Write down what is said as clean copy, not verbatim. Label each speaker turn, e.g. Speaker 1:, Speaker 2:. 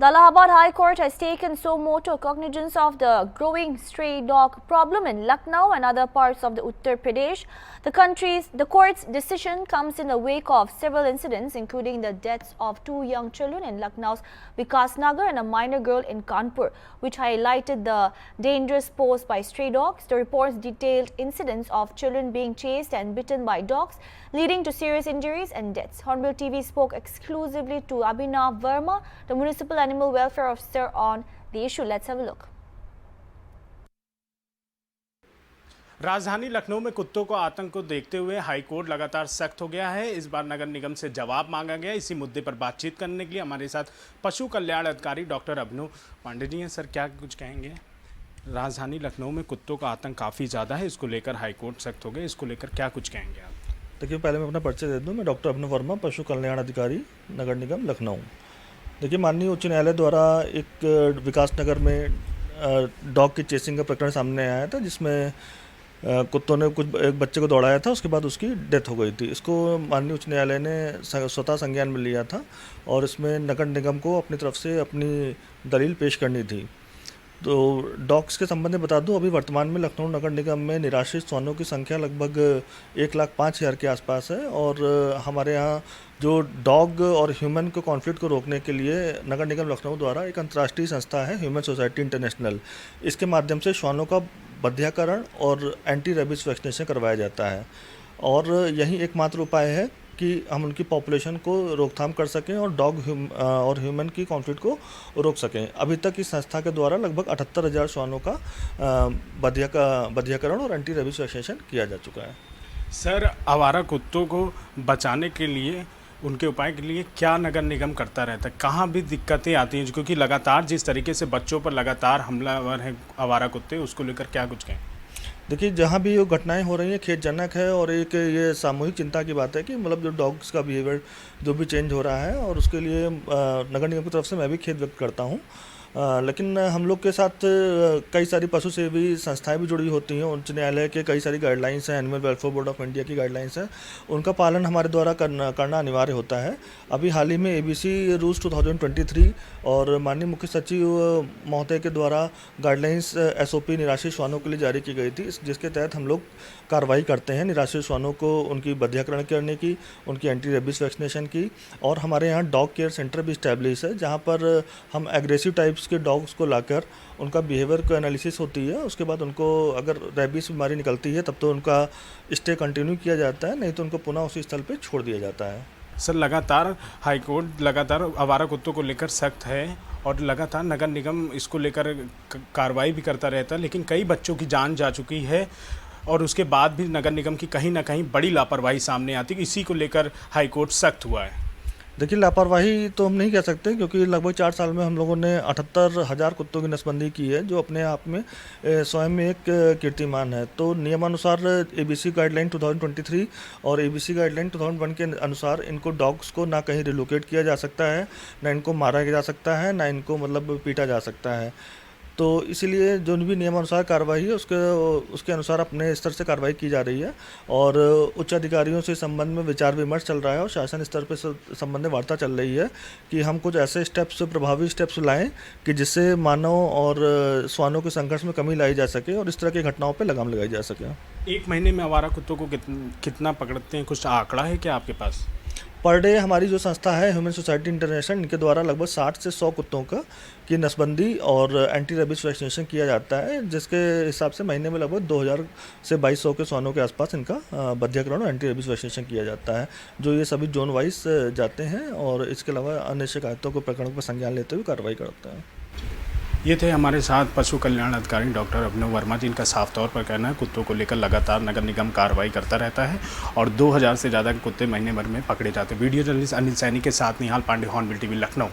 Speaker 1: The Allahabad High Court has taken suo motu cognizance of the growing stray dog problem in Lucknow and other parts of the Uttar Pradesh. The court's decision comes in the wake of several incidents, including the deaths of 2 young children in Lucknow's Vikas Nagar and a minor girl in Kanpur, which highlighted the dangers posed by stray dogs. The reports detailed incidents of children being chased and bitten by dogs, leading to serious injuries and deaths. Hornbill TV spoke exclusively to Abhinav Verma, the Municipal Animal Welfare Officer, on the issue. Let's have a look.
Speaker 2: राजधानी लखनऊ में कुत्तों को आतंक को देखते हुए high court लगातार सख्त हो गया है। इस बार नगर निगम से जवाब मांगा गया। इसी मुद्दे पर बातचीत करने के लिए हमारे साथ पशु कल्याण अधिकारी डॉक्टर अभिनव पांडे जी हैं। सर, क्या कुछ कहेंगे? राजधानी लखनऊ में कुत्तों का आतंक काफ़ी ज़्यादा है, इसको लेकर हाई कोर्ट सख्त हो गए, इसको लेकर क्या कुछ कहेंगे आप?
Speaker 3: देखिए, पहले मैं अपना परिचय दे दूं। मैं डॉक्टर अभिनव वर्मा, पशु कल्याण अधिकारी, नगर निगम लखनऊ। देखिए, माननीय उच्च न्यायालय द्वारा एक विकास नगर में डॉग की चेसिंग का प्रकरण सामने आया था, जिसमें कुत्तों ने एक बच्चे को दौड़ाया था, उसके बाद उसकी डेथ हो गई थी। इसको माननीय उच्च न्यायालय ने स्वतः संज्ञान में लिया था और इसमें नगर निगम को अपनी तरफ से अपनी दलील पेश करनी थी। तो डॉग्स के संबंध में बता दूं, अभी वर्तमान में लखनऊ नगर निगम में निराश्रित श्वानों की संख्या लगभग 1,05,000 के आसपास है और हमारे यहाँ जो डॉग और ह्यूमन को कॉन्फ्लिक्ट को रोकने के लिए नगर निगम लखनऊ द्वारा एक अंतर्राष्ट्रीय संस्था है, ह्यूमन सोसाइटी इंटरनेशनल। इसके माध्यम से श्वानों का बधियाकरण और एंटी रेबीज वैक्सीनेशन करवाया जाता है और यही एकमात्र उपाय है कि हम उनकी पॉपुलेशन को रोकथाम कर सकें और डॉग और ह्यूमन की कॉन्फ्लिक्ट को रोक सकें। अभी तक इस संस्था के द्वारा लगभग 78,000 श्वानों का बधियाकरण और एंटी रेबीज वैक्सीनेशन किया जा चुका है।
Speaker 2: सर, आवारा कुत्तों को बचाने के लिए, उनके उपाय के लिए क्या नगर निगम करता रहता है? कहाँ भी दिक्कतें आती हैं? क्योंकि लगातार जिस तरीके से बच्चों पर लगातार हमलावर हैं आवारा कुत्ते, उसको लेकर क्या कुछ कहें?
Speaker 3: देखिए, जहाँ भी ये घटनाएं हो रही हैं खेदजनक है और एक ये सामूहिक चिंता की बात है कि मतलब जो डॉग्स का बिहेवियर जो भी चेंज हो रहा है और उसके लिए नगर निगम की तरफ से मैं भी खेद व्यक्त करता हूँ। लेकिन हम लोग के साथ कई सारी पशु सेवी संस्थाएं भी जुड़ी होती हैं। उच्च न्यायालय के कई सारी गाइडलाइंस हैं, animal welfare board of India की गाइडलाइंस हैं, उनका पालन हमारे द्वारा करना अनिवार्य होता है। अभी हाल ही में ABC रूल्स 2023 और माननीय मुख्य सचिव महोदय के द्वारा गाइडलाइंस SOP निराश्रित श्वानों के लिए जारी की गई थी, जिसके तहत हम लोग कार्रवाई करते हैं निराश्रित श्वानों को उनकी बधियाकरण करने की, उनकी एंटी रेबीज वैक्सीनेशन की। और हमारे यहाँ डॉग केयर सेंटर भी इस्टेब्लिश है, जहाँ पर हम एग्रेसिव टाइप्स के डॉग्स को लाकर उनका बिहेवियर को एनालिसिस होती है। उसके बाद उनको अगर रेबीज बीमारी निकलती है तब तो उनका स्टे कंटिन्यू किया जाता है, नहीं तो उनको पुनः उसी स्थल पर छोड़ दिया जाता है।
Speaker 2: सर, लगातार हाईकोर्ट लगातार आवारा कुत्तों को लेकर सख्त है और लगातार नगर निगम इसको लेकर कार्रवाई भी करता रहता है, लेकिन कई बच्चों की जान जा चुकी है और उसके बाद भी नगर निगम की कहीं ना कहीं बड़ी लापरवाही सामने आती है। इसी को लेकर हाईकोर्ट सख्त हुआ है।
Speaker 3: देखिए, लापरवाही तो हम नहीं कह सकते, क्योंकि लगभग 4 साल में हम लोगों ने 78,000 कुत्तों की नसबंदी की है, जो अपने आप में स्वयं में एक कीर्तिमान है। तो नियमानुसार ABC गाइडलाइन 2023 और ABC गाइडलाइन 2001 के अनुसार इनको डॉग्स को ना कहीं रिलोकेट किया जा सकता है, ना इनको मारा जा सकता है, ना इनको मतलब पीटा जा सकता है। तो इसीलिए जो भी नियमानुसार कार्रवाई है उसके अनुसार अपने स्तर से कार्रवाई की जा रही है और उच्च अधिकारियों से संबंध में विचार विमर्श चल रहा है और शासन स्तर पर संबंध में वार्ता चल रही है कि हम कुछ ऐसे स्टेप्स, प्रभावी स्टेप्स लाएं कि जिससे मानव और श्वानों के संघर्ष में कमी लाई जा सके और इस तरह की घटनाओं पर लगाम लगाई जा सके।
Speaker 2: 1 महीने में आवारा कुत्तों को कितना पकड़ते हैं? कुछ आंकड़ा है क्या आपके पास?
Speaker 3: पर डे हमारी जो संस्था है ह्यूमन सोसाइटी इंटरनेशनल, इनके द्वारा लगभग 60 से 100 कुत्तों की नसबंदी और एंटी रेबीज वैक्सीनेशन किया जाता है, जिसके हिसाब से महीने में लगभग 2,000 से 2,200 के श्वानों के आसपास इनका बधियाकरण और एंटी रेबीज वैक्सीनेशन किया जाता है, जो ये सभी जोन वाइज जाते हैं और इसके अलावा अन्य शिकायतों को प्रकरणों पर संज्ञान लेते हुए कार्रवाई करते हैं।
Speaker 2: ये थे हमारे साथ पशु कल्याण अधिकारी डॉक्टर अभिनव वर्मा, जिनका साफ तौर पर कहना है कुत्तों को लेकर लगातार नगर निगम कार्रवाई करता रहता है और 2,000 से ज़्यादा कुत्ते महीने भर में पकड़े जाते हैं। वीडियो जर्नलिस्ट अनिल सैनी के साथ निहाल पांडे, हॉर्नबिल TV, लखनऊ।